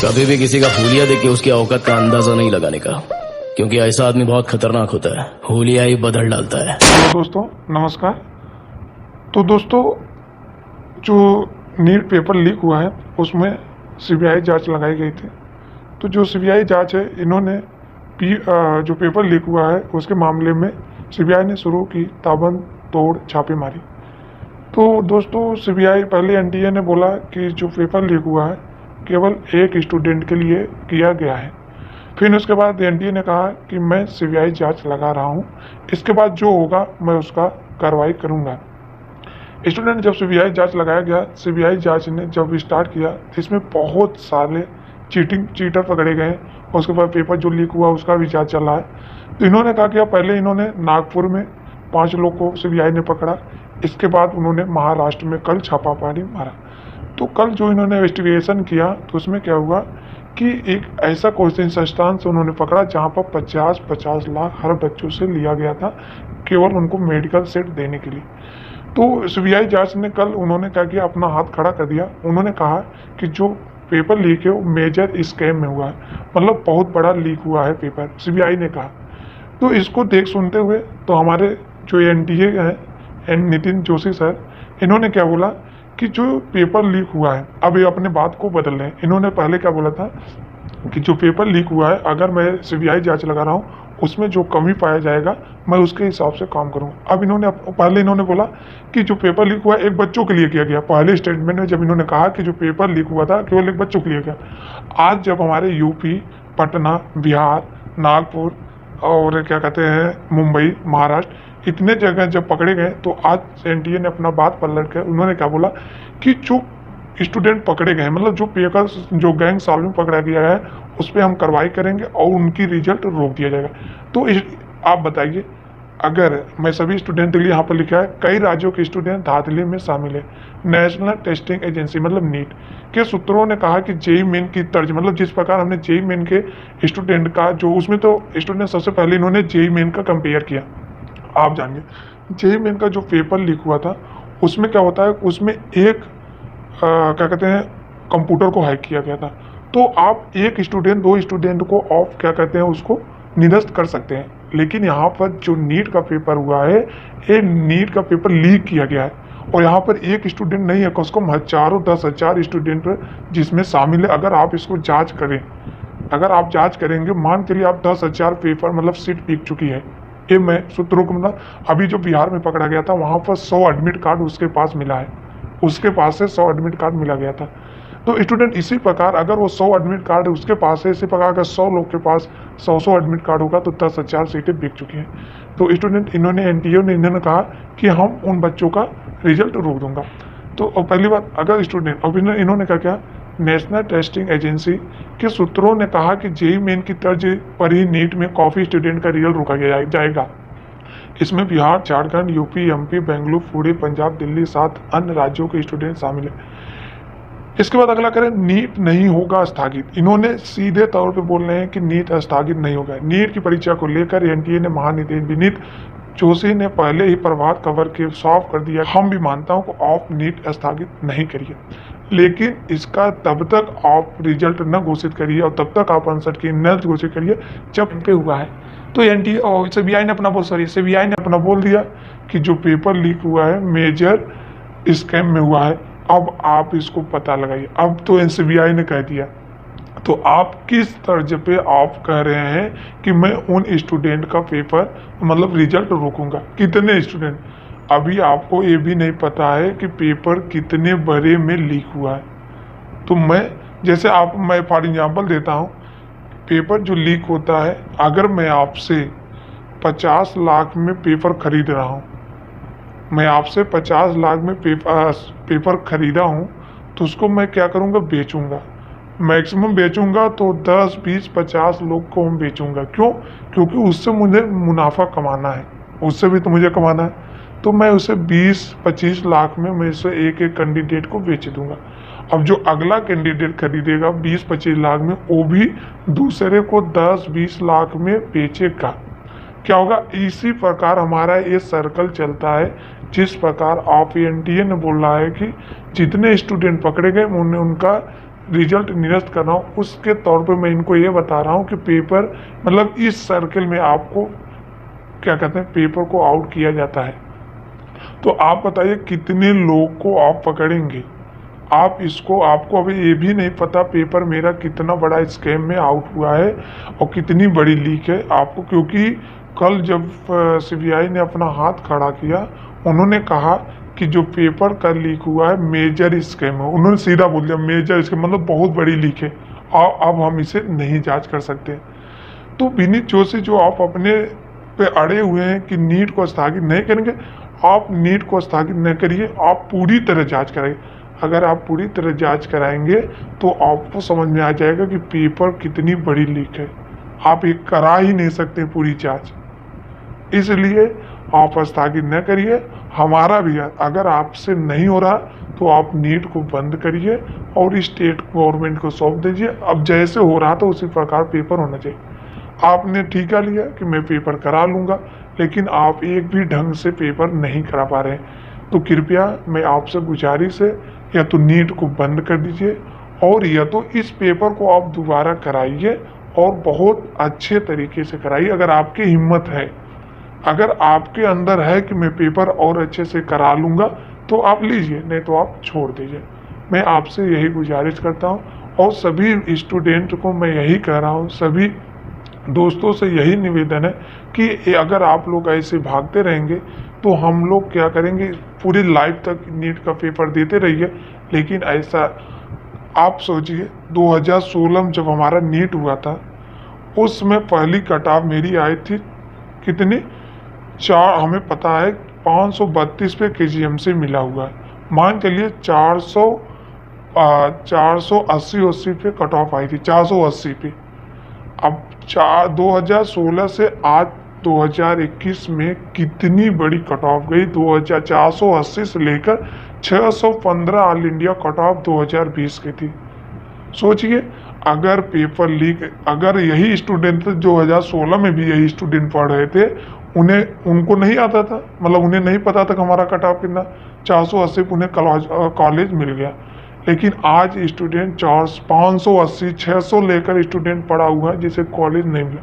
कभी भी किसी का हुलिया देख के उसकी औकात का अंदाजा नहीं लगाने का, क्योंकि ऐसा आदमी बहुत खतरनाक होता है। हुलिया ही बदल डालता है। तो दोस्तों नमस्कार। तो दोस्तों जो नीट पेपर लीक हुआ है उसमें सीबीआई जांच लगाई गई थी। तो जो सीबीआई जांच है इन्होंने जो पेपर लीक हुआ है उसके मामले में सीबीआई ने शुरू की ताबड़तोड़ छापेमारी। तो दोस्तों सीबीआई पहले एनटीए ने बोला कि जो पेपर लीक हुआ है केवल एक स्टूडेंट के लिए किया गया है। फिर उसके बाद एनटीए ने कहा कि मैं सीबीआई जांच लगा रहा हूं, इसके बाद जो होगा मैं उसका कार्रवाई करूंगा। स्टूडेंट जब सीबीआई जांच लगाया गया, सीबीआई जांच ने जब स्टार्ट किया तो इसमें बहुत सारे चीटर पकड़े गए। उसके बाद पेपर जो लीक हुआ उसका भी जांच चल रहा है। तो इन्होंने कहा कि पहले इन्होंने नागपुर में 5 लोग को सीबीआई ने पकड़ा, इसके बाद उन्होंने महाराष्ट्र में कल छापामारी मारा। तो कल जो इन्होंने इन्वेस्टिगेशन किया तो उसमें क्या हुआ कि एक ऐसा कोचिंग संस्थान से उन्होंने पकड़ा जहां पर 50-50 लाख हर बच्चों से लिया गया था, केवल उनको मेडिकल सेट देने के लिए। तो सीबीआई जांच ने कल उन्होंने क्या किया, अपना हाथ खड़ा कर दिया। उन्होंने कहा कि जो पेपर लीक है वो मेजर स्कैम में हुआ है, मतलब बहुत बड़ा लीक हुआ है पेपर, सीबीआई ने कहा। तो इसको देख सुनते हुए तो हमारे जो एनटीए हैं नितिन जोशी सर, इन्होंने क्या बोला कि जो पेपर लीक हुआ है, अब ये अपने बात को बदल रहे हैं। इन्होंने पहले क्या बोला था कि जो पेपर लीक हुआ है अगर मैं सीबीआई जांच लगा रहा हूँ उसमें जो कमी पाया जाएगा मैं उसके हिसाब से काम करूँगा। अब इन्होंने बोला कि जो पेपर लीक हुआ एक बच्चों के लिए किया गया। पहले स्टेटमेंट में जब इन्होंने कहा कि जो पेपर लीक हुआ था केवल एक बच्चों के लिए किया, आज जब हमारे यूपी, पटना, बिहार, नागपुर और क्या कहते हैं मुंबई, महाराष्ट्र इतने जगह जब पकड़े गए तो आज एनटीए ने अपना बात पलट कर उन्होंने क्या बोला कि जो स्टूडेंट पकड़े गए, मतलब जो पेपर जो गैंग सॉल्विंग पकड़ा गया है उस पर हम कार्रवाई करेंगे और उनकी रिजल्ट रोक दिया जाएगा। तो आप बताइए, अगर मैं सभी स्टूडेंट के लिए यहाँ पर लिखा है कई राज्यों के स्टूडेंट धांधली में शामिल है। नेशनल टेस्टिंग एजेंसी मतलब नीट के सूत्रों ने कहा कि जेई मेन की तर्ज, मतलब जिस प्रकार हमने जेई मेन के स्टूडेंट का जो उसमें तो स्टूडेंट सबसे पहले इन्होंने जेई मेन का कंपेयर किया। आप जानिए जेई मेन का जो पेपर लीक हुआ था उसमें क्या होता है, उसमें एक क्या कहते हैं कंप्यूटर को हैक किया गया था। तो आप एक स्टूडेंट 2 स्टूडेंट को ऑफ क्या कहते हैं उसको निरस्त कर सकते हैं, लेकिन यहाँ पर जो नीट का पेपर हुआ है ये नीट का पेपर लीक किया गया है और यहाँ पर एक स्टूडेंट नहीं है, कम से कम हजारों 10,000 स्टूडेंट जिसमें शामिल है। अगर आप इसको जांच करें, अगर आप जांच करेंगे, मान के लिए आप 10,000 पेपर मतलब सीट बिक चुकी है। ये मैं सूत्रों को मतलब अभी जो बिहार में पकड़ा गया था वहाँ पर 100 एडमिट कार्ड उसके पास मिला है, उसके पास से 100 एडमिट कार्ड मिला गया था। तो स्टूडेंट इसी प्रकार अगर वो 100 एडमिट कार्ड उसके पास है, इसी प्रकार अगर 100 लोग के पास 100 एडमिट कार्ड होगा तो 10,000 सीटें बिक चुकी हैं। तो स्टूडेंट इन्होंने कहा कि हम उन बच्चों का रिजल्ट रोक दूंगा। तो पहली बात, अगर स्टूडेंट अब इन्होंने क्या किया, नेशनल टेस्टिंग एजेंसी के सूत्रों ने कहा कि जेई मेन की तर्ज पर ही नीट में काफ़ी स्टूडेंट का रिजल्ट रोका जाएगा। इसमें बिहार, झारखंड, यूपी, एमपी, बेंगलुरु, पुणे, पंजाब, दिल्ली 7 अन्य राज्यों के स्टूडेंट शामिल हैं। इसके बाद अगला करें, नीट नहीं होगा स्थगित। इन्होंने सीधे तौर पे बोल रहे हैं कि नीट स्थगित नहीं होगा। नीट की परीक्षा को लेकर एनटीए ने महानिदेशक विनीत जोशी ने पहले ही प्रभात खबर के साफ कर दिया, हम भी मानता हूं कि आप नीट स्थगित नहीं करिए, लेकिन इसका तब तक आप रिजल्ट न घोषित करिए और तब तक आप आंसर की न घोषित करिए जब पे हुआ है। तो एनटीए और सीबीआई ने अपना बोल दिया कि जो पेपर लीक हुआ है मेजर स्कैम में हुआ है, अब आप इसको पता लगाइए। अब तो सीबीआई ने कह दिया, तो आप किस तर्ज पे आप कह रहे हैं कि मैं उन स्टूडेंट का पेपर मतलब रिजल्ट रोकूंगा? कितने स्टूडेंट? अभी आपको ये भी नहीं पता है कि पेपर कितने बड़े में लीक हुआ है। तो मैं फॉर एग्जाम्पल देता हूँ, पेपर जो लीक होता है, अगर मैं आपसे 50 लाख में पेपर खरीद रहा हूँ, मैं आपसे 50 लाख में पेपर खरीदा हूँ, तो उसको मैं क्या करूँगा, बेचूंगा। मैक्सिमम बेचूंगा तो 10, 20, 50 लोग को हम बेचूंगा। क्यों? क्योंकि उससे मुझे मुनाफा कमाना है, उससे भी तो मुझे कमाना है। तो मैं उसे 20-25 लाख में मैं इसे एक कैंडिडेट को बेच दूंगा। अब जो अगला कैंडिडेट खरीदेगा 20-25 लाख में, वो भी दूसरे को 10-20 लाख में बेचेगा। क्या होगा? इसी प्रकार हमारा ये सर्कल चलता है। जिस प्रकार आप एनटीए ने बोल रहा है कि जितने स्टूडेंट पकड़े गए उनका रिजल्ट निरस्त कर रहा हूँ, उसके तौर पे मैं इनको ये बता रहा हूँ कि पेपर मतलब इस सर्कल में आपको क्या कहते हैं, पेपर को आउट किया जाता है। तो आप बताइए कितने लोग को आप पकड़ेंगे। आप इसको, आपको अभी ये भी नहीं पता पेपर मेरा कितना बड़ा स्कैम में आउट हुआ है और कितनी बड़ी लीक है आपको, क्योंकि कल जब सीबीआई ने अपना हाथ खड़ा किया, उन्होंने कहा कि जो पेपर का लीक हुआ है मेजर स्कैम है। उन्होंने सीधा बोल दिया मेजर स्कैम, मतलब बहुत बड़ी लीक है, अब हम इसे नहीं जांच कर सकते। तो विनीत जोशी जो आप अपने पे अड़े हुए हैं कि नीट को स्थगित नहीं करेंगे, आप नीट को स्थगित न करिए, आप पूरी तरह जांच कराइए। अगर आप पूरी तरह जांच कराएंगे तो आपको समझ में आ जाएगा कि पेपर कितनी बड़ी लीक है। आप ये करा ही नहीं सकते पूरी जांच, इसलिए आप स्थगित न करिए। हमारा भी है, अगर आपसे नहीं हो रहा तो आप नीट को बंद करिए और स्टेट गवर्नमेंट को सौंप दीजिए। अब जैसे हो रहा था उसी प्रकार पेपर होना चाहिए। आपने ठीका लिया कि मैं पेपर करा लूँगा, लेकिन आप एक भी ढंग से पेपर नहीं करा पा रहे हैं। तो कृपया मैं आपसे गुजारिश है, या तो नीट को बंद कर दीजिए और या तो इस पेपर को आप दोबारा कराइए और बहुत अच्छे तरीके से कराइए। अगर आपकी हिम्मत है, अगर आपके अंदर है कि मैं पेपर और अच्छे से करा लूँगा तो आप लीजिए, नहीं तो आप छोड़ दीजिए। मैं आपसे यही गुजारिश करता हूँ और सभी स्टूडेंट को मैं यही कह रहा हूँ, सभी दोस्तों से यही निवेदन है कि अगर आप लोग ऐसे भागते रहेंगे तो हम लोग क्या करेंगे, पूरी लाइफ तक नीट का पेपर देते रहिए। लेकिन ऐसा आप सोचिए, 2016 में जब हमारा नीट हुआ था, उसमें पहली कटाव मेरी आई थी कितनी, हमें पता है 532 पे KGM मिला हुआ है। मान चलिए 480 पे कट ऑफ आई थी, 480 पे। अब 2016 से आज 2021 में कितनी बड़ी कट ऑफ गई, 2480 से लेकर 615 ऑल इंडिया कट ऑफ 2020 की थी। सोचिए, अगर पेपर लीक, अगर यही स्टूडेंट 2016 में भी यही स्टूडेंट पढ़ रहे थे, उनको नहीं आता था, मतलब उन्हें नहीं पता था कि हमारा कट ऑफ कितना, 480 उन्हें कॉलेज मिल गया। लेकिन आज स्टूडेंट 580 600 लेकर स्टूडेंट पढ़ा हुआ है जिसे कॉलेज नहीं मिला।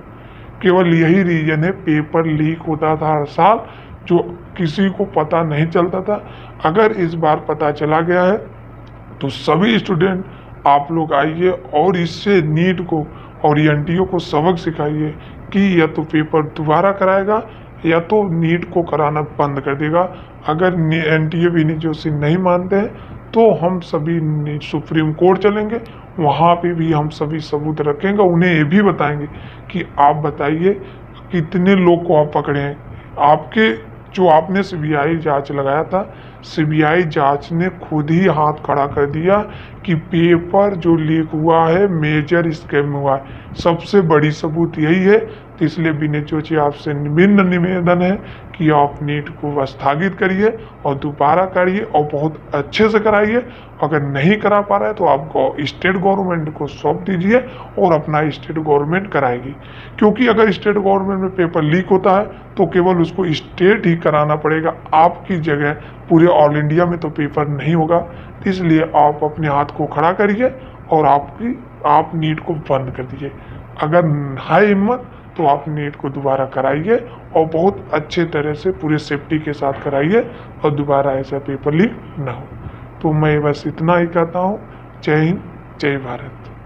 केवल यही रीजन है, पेपर लीक होता था हर साल, जो किसी को पता नहीं चलता था। अगर इस बार पता चला गया है तो सभी स्टूडेंट आप लोग आइए और इससे नीट को और एनटीए को सबक सिखाइए कि या तो पेपर दोबारा कराएगा या तो नीट को कराना बंद कर देगा। अगर एनटीए विनीत जोशी नहीं मानते हैं तो हम सभी सुप्रीम कोर्ट चलेंगे, वहाँ पे भी हम सभी सबूत रखेंगे, उन्हें ये भी बताएंगे कि आप बताइए कितने लोग को आप पकड़े हैं। आपके जो आपने सीबीआई जांच लगाया था, सीबीआई जांच ने खुद ही हाथ खड़ा कर दिया कि पेपर जो लीक हुआ है मेजर स्कैम हुआ है। सबसे बड़ी सबूत यही है। तो इसलिए विनीत जोशी आपसे निम्न निवेदन है कि आप नीट को स्थगित करिए और दोबारा करिए और बहुत अच्छे से कराइए। अगर नहीं करा पा रहा है तो आप स्टेट गवर्नमेंट को सौंप दीजिए और अपना स्टेट गवर्नमेंट कराएगी, क्योंकि अगर स्टेट गवर्नमेंट में पेपर लीक होता है तो केवल उसको स्टेट ही कराना पड़ेगा, आपकी जगह पूरे ऑल इंडिया में तो पेपर नहीं होगा। इसलिए आप अपने हाथ को खड़ा करिए और आप नीट को बंद कर दीजिए। अगर है हिम्मत तो आप नीट को दोबारा कराइए और बहुत अच्छे तरह से पूरे सेफ्टी के साथ कराइए और दोबारा ऐसा पेपर लीक ना हो। तो मैं बस इतना ही कहता हूँ। जय हिंद, जय भारत।